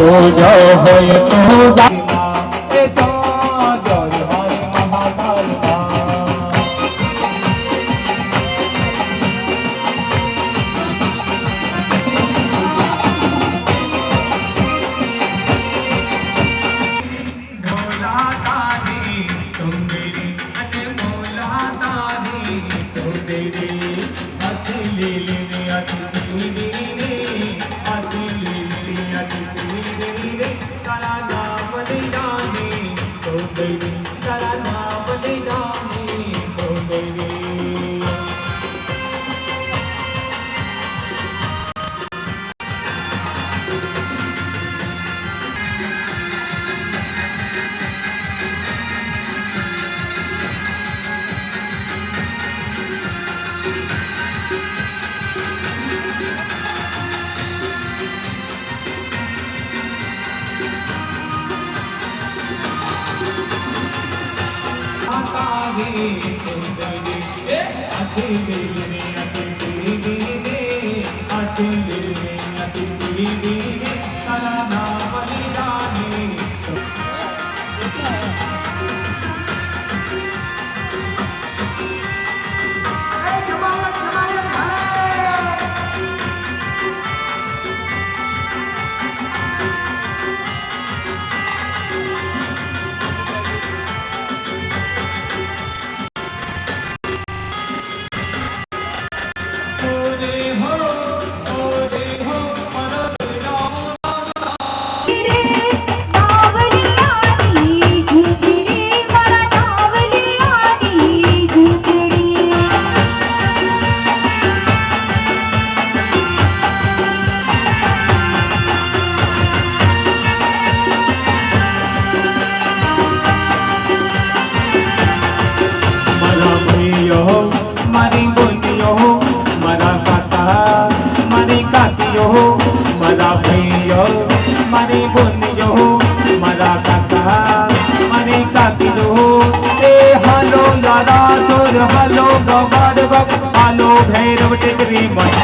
पूजा होय पूजा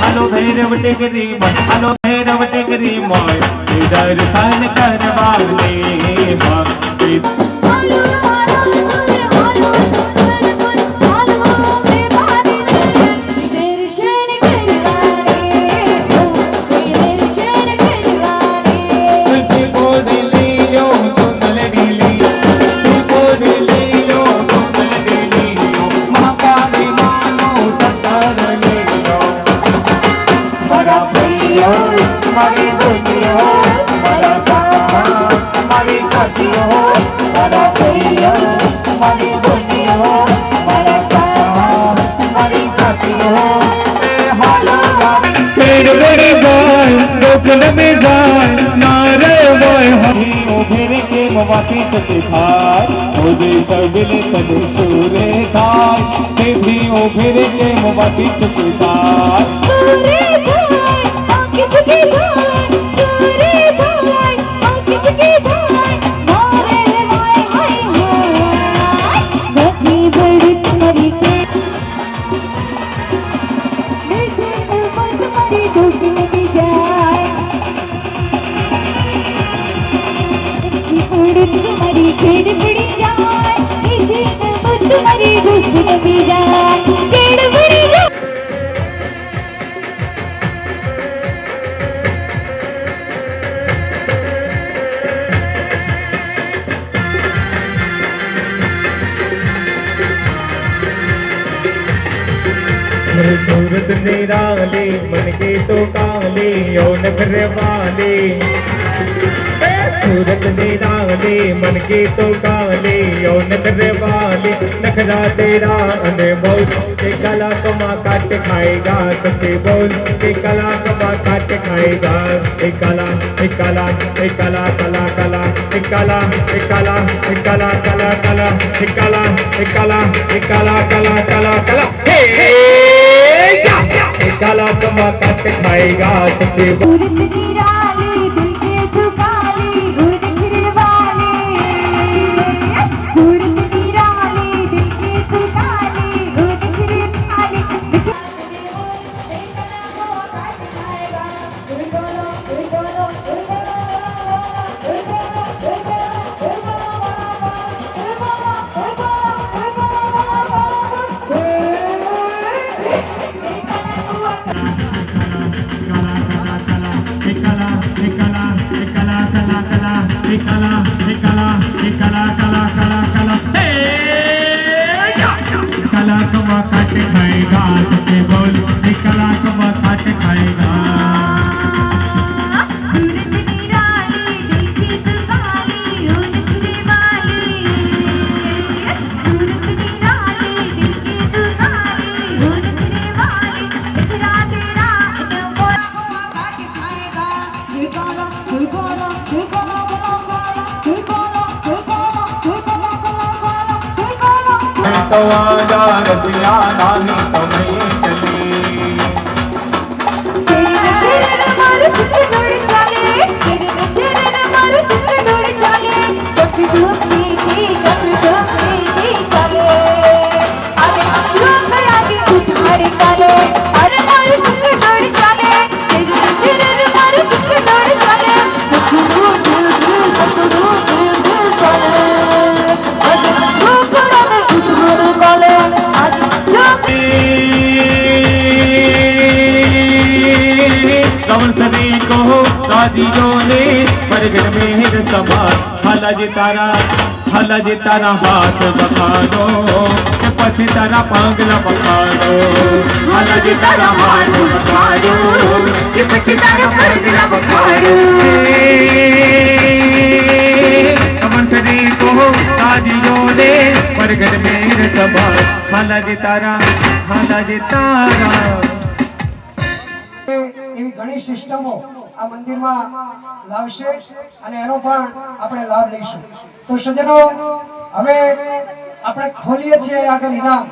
हलो भैरव टिकरी मन हलो भैरव टिकरी मोय दर्शन करवा ले वापी चते खाय ओदे सबले तनु सूरे खाय सिद्धि ओ फिरे के वापी चते खाय सूरे खाय अंकित के खाय सूरे खाय अंकित के खाय मारे हाय हाय हाय बनी बड़ी तुम्हारी के देखो मत तुम्हारी डूबने में जाए तुम्हारी खेड़ बड़ी जाए तुम्हारी डूबने में जाए खेड़ बड़ी जाए सूरत निराले मन के तो काले ओ नखरे वाले सूरत निराले मन के तो काले ओ नखरे वाले नखरा तेरा अनमोल के कला कमा काट खाएगा सच्चे बोल के कला कमा काट खाएगा एक कला एक कला एक कला कला कला एक कला एक कला एक कला कला कला एक कला एक कला एक कला कला कला कला काला कमा काट खाएगा सच्चे सूरत निराले दिल के दुकाले घूर फिर वाले सूरत निराले दिल के दुकाले घूर फिर वाले तो आजा रचिया नानी तो नहीं चली कमल सदी को राजियों ने बरगद में सवार हाला जी तारा हाथ बखाड़ो के पछे तारा पांगला बखाड़ो हाला जी तारा हाथ बखाड़ो के पछे तारा पांगला बखाड़ो कमल सदी को राजियों ने बरगद में सवार हाला जी तारा એવી ઘણી સિસ્ટમો આ મંદિરમાં લાવશે અને એનો પણ આપણે લાભ લઈશું. તો સજ્જનો હવે આપણે ખોલીએ છીએ આગળ ઇનામ.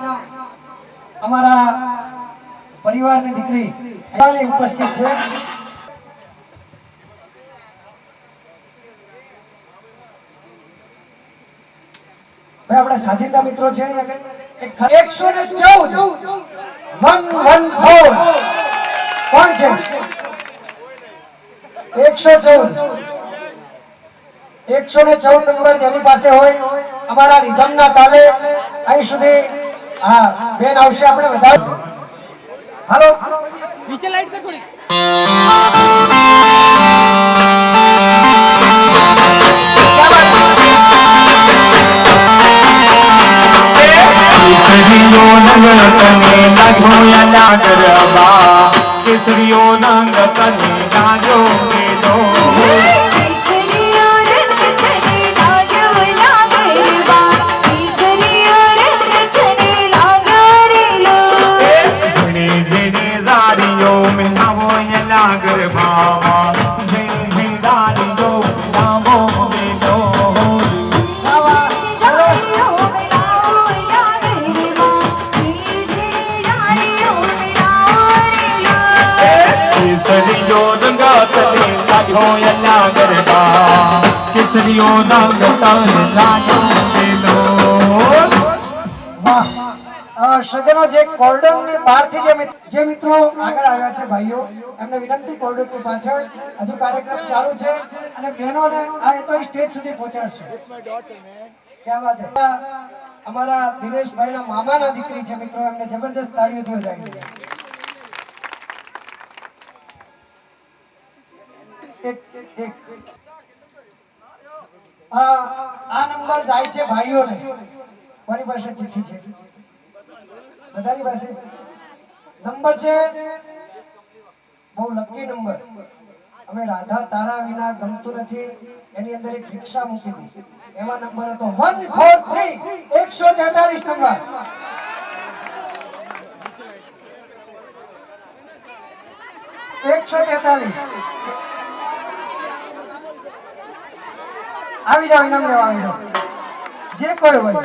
અમારા પરિવારની દીકરી ઉપસ્થિત છે. ભાઈ આપણા સાજીદા મિત્રો છે 114 114 કોણ છે 114 નંબર જેની પાસે હોય અમારા રિધમના તાલે અહીં સુધી હા બેન આવશે. આપણે વધારે હાલો નીચે લાઈટ કર થોડી केसरियो नंग तने लाजो मेलो झने झने जारियो में नावो ये लागर बाबा झने झने जारियो नावो मेलो केसरियो नंग तने लाजो ये लागर बाबा केसरियो नंग तने लाजो मेलो. વાહ. સજ્જનો જે કોર્ડન ની બહારથી જે મિત્રો આગળ આવ્યા છે ભાઈઓ એમને વિનંતી કોર્ડન ની પાછળ હજુ કાર્યક્રમ ચાલુ છે અને બહેનોને આ તો સ્ટેજ સુધી પહોંચાડશે. ક્યાં વાત હે. અમારા દિનેશભાઈના મામાના દીકરી છે મિત્રો એમને જબરજસ્ત તાળીઓથી વધાવી. આ નંબર જાય છે ભાઈઓને. કોની પાસે ચિઠ્ઠી છે? બધાની પાસે નંબર છે. બહુ લકી નંબર. અમે રાધા તારા વિના ગમતું નથી એની અંદર એક રિક્ષા મૂકી દીધી એવા નંબર હતો 143 143 નંબર. આવી જાઓ ઇનામ લેવા આવી જાઓ જે કોઈ હોય.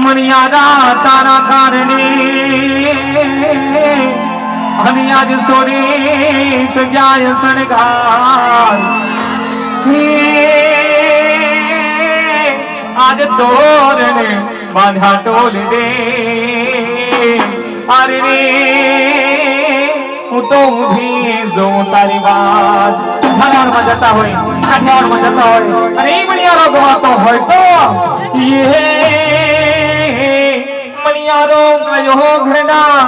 मणियारा तारा कारणे हनियाज सोरी सजाय सनगार आज तोरने बांधा टोल दे अरे रे હું તો ઊંધી જોઉં તારી વાત ઝાલાવાડમાં જતા હોય કાઠિયાવાડમાં જતા હોય અને એ મણિયારો ગવાતો હોય તો મણિયારો ગયો ઘરડા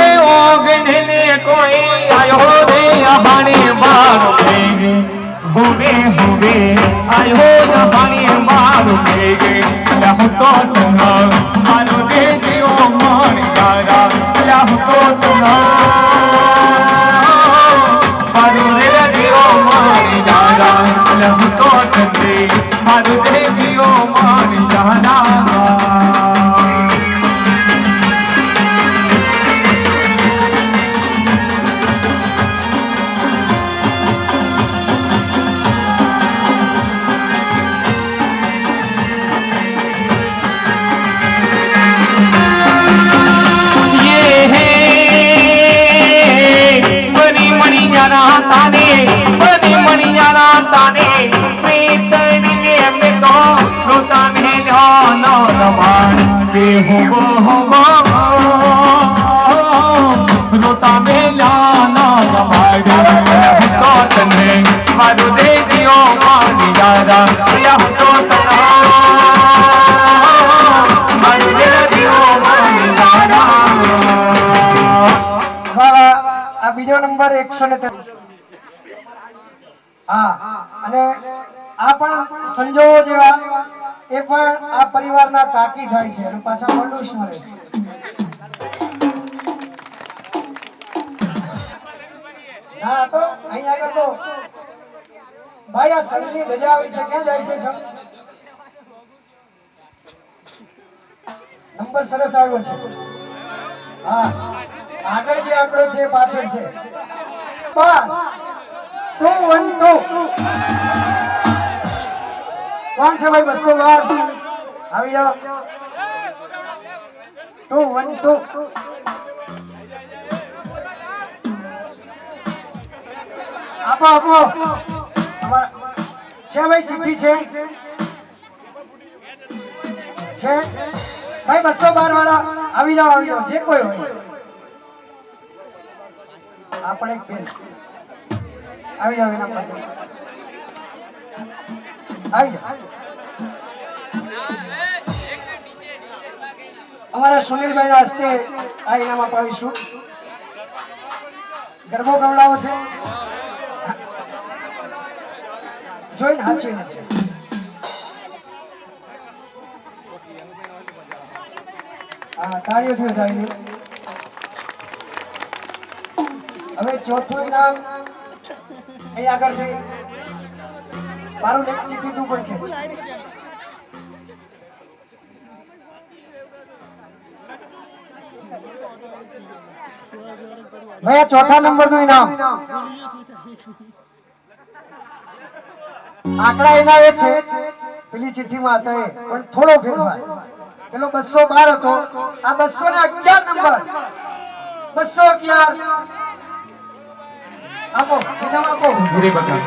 એ ઓગણે કોઈ આયો રે આહાણે મારો ભેગે હુવે હુવે આયો આહાણે મારો ભેગે હું તો તુના મારો રે જીઓ મણ ગારા હું તો તુના હું તો તને મારું દેવીઓ મારી જાના हुबो रोता मेलाना जमाड़े तो तने मारू दे दियो मानी यारा यह तो तना मारू दे दियो मानी यारा આ બીજો નંબર 103 હા અને આ પણ સંજો જેવા એ પણ આ પરિવારના કાકી થાય છે અને પાછા મંડુસ મળે છે હા તો અહીં આગળ તો ભાઈ આ સંગની ધજા આવી છે ક્યાં જાય છે સંગ નંબર સરસ આવ્યો છે હા આગળ જે આંકડો છે પાછળ છે 212 કોણ છે ભાઈ 212 આવી જાઓ 212 આપો આપો છે ભાઈ ચિઠ્ઠી છે ભાઈ 212 વાળા આવી જાઓ જે કોઈ હોય આપણે એક બેન આવી જાવ એના પર આવી જાવ અમારા સુનિલભાઈ ના હસ્તે આ ઇનામ અપાવીશું ગરબો ગવડાવો છે જોઈને હાચવીને છે હા તાળીઓથી વધાવી હવે ચોથું ઇનામ અહીં આગળ છે મારું એક ચિઠ્ઠી તું પણ ખેંચ ભાઈ ચોથા નંબર નું ઇનામ આંકડા એના એ છે પેલી ચિઠ્ઠીમાં હતા એ પણ થોડો ફેરફાર પેલો 212 હતો આ 211 નંબર 211 આપો કીધમ આપો પૂરી બતા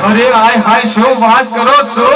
अरे हाय हाय शो बात करो सो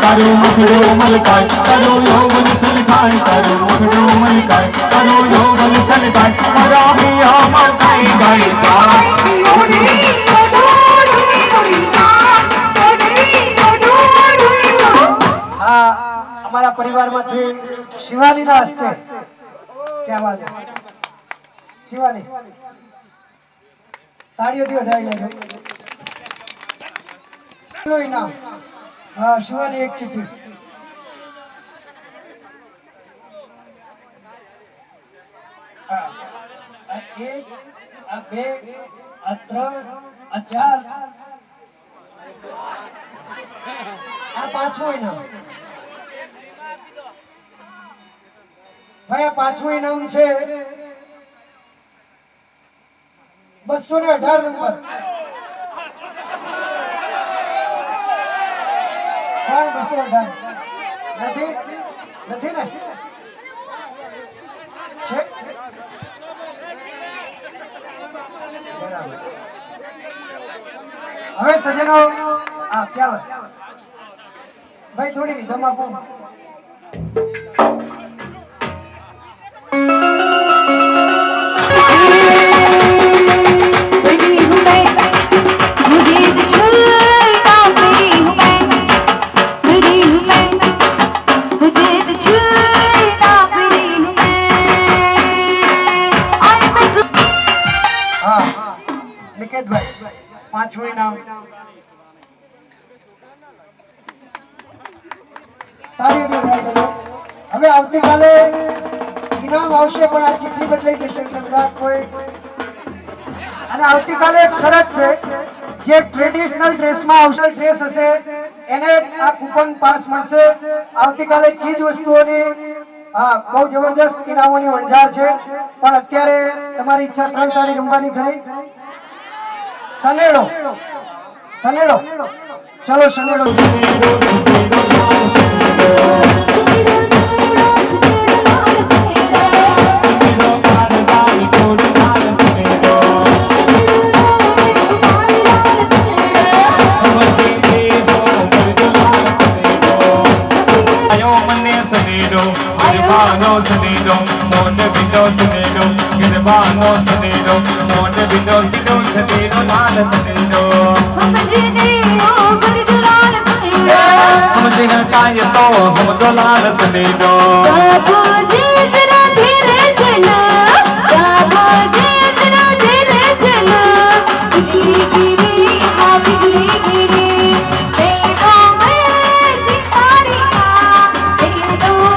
तारो मुखड़ो मलकाय तारो यौवन सलकाय तारो मुखड़ो मलकाय तारो यौवन सलकाय तारा हिया मकाई गाय हाँ हमारा परिवार में शिवानी ना हस्ते क्या बात है शिवानी ताड़ियों थी વધાવી લેજો લો ઇનામ हाँ शिवानी एक चिट्ठी एक बे त्रण चार आ पांचमो इनाम भाई आ पांचमो इनाम छे 218 नंबर કોણ 218 નથી નથી ને છે હવે સજનો આ ક્યાં ભાઈ થોડી રીધમ આપો પાંચમું ઇનામ હવે આવતીકાલે ઇનામ આવશે પણ આ ચિઠ્ઠી બદલાઈ જશે કદાચ કોઈ અને આવતીકાલે એક શરત છે, જે ટ્રેડિશનલ ડ્રેસમાં આવશે, ડ્રેસ હશે એને જ આ કૂપન પાસ મળશે. આવતીકાલે ચીજ વસ્તુઓની બહુ જબરદસ્ત ઇનામોની વણઝાર છે. પણ અત્યારે તમારી ઈચ્છા 3 તારીખ જમવાની ખરી? સનેડો સનેડો, ચલો Sanedo. Girbano sonido, monte vindo sonido, girbano sonido, monte vindo sonido, lal sonido. Hum jina kaya to, hum jo lal sonido. Babuji zara dheere chalo, babuji zara dheere chalo. Bijli giri, haan bijli giri, devon mein chitariya, devon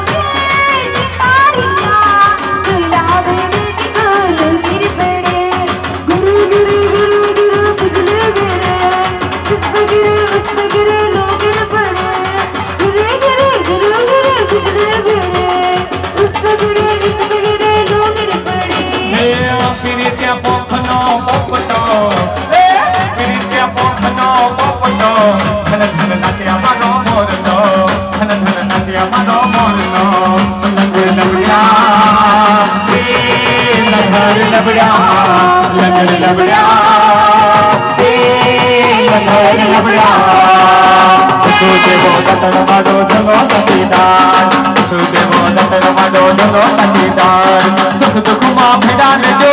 સુખ દુઃખમાં ભેડા રહેજો,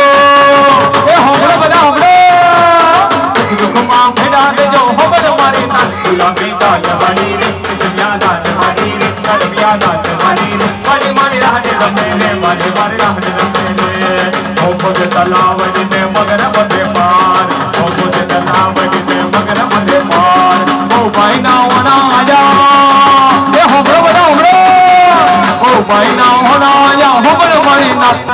એ હોમળો બધા હોમળો. સુખ દુઃખમાં ભેડા રહેજો, હોમળ મારી નાથ ગુલાબી દાનવાણી રે, જગ્યા દાનવાણી રે, કડવિયા દાનવાણી રે, મારી મારી રાહે રમે રે, મારી મારી રાહે રમે રે. ઓ ખુદ તલાવ જીતે મગર બધે પાર, ઓ ખુદ તલાવ જીતે મગર બધે પાર. ઓ ભાઈ ના હોના આજા, એ હોમળો બધા હોમળો. ઓ ભાઈ ના હોના આજા, હોમળ મારી નાથ.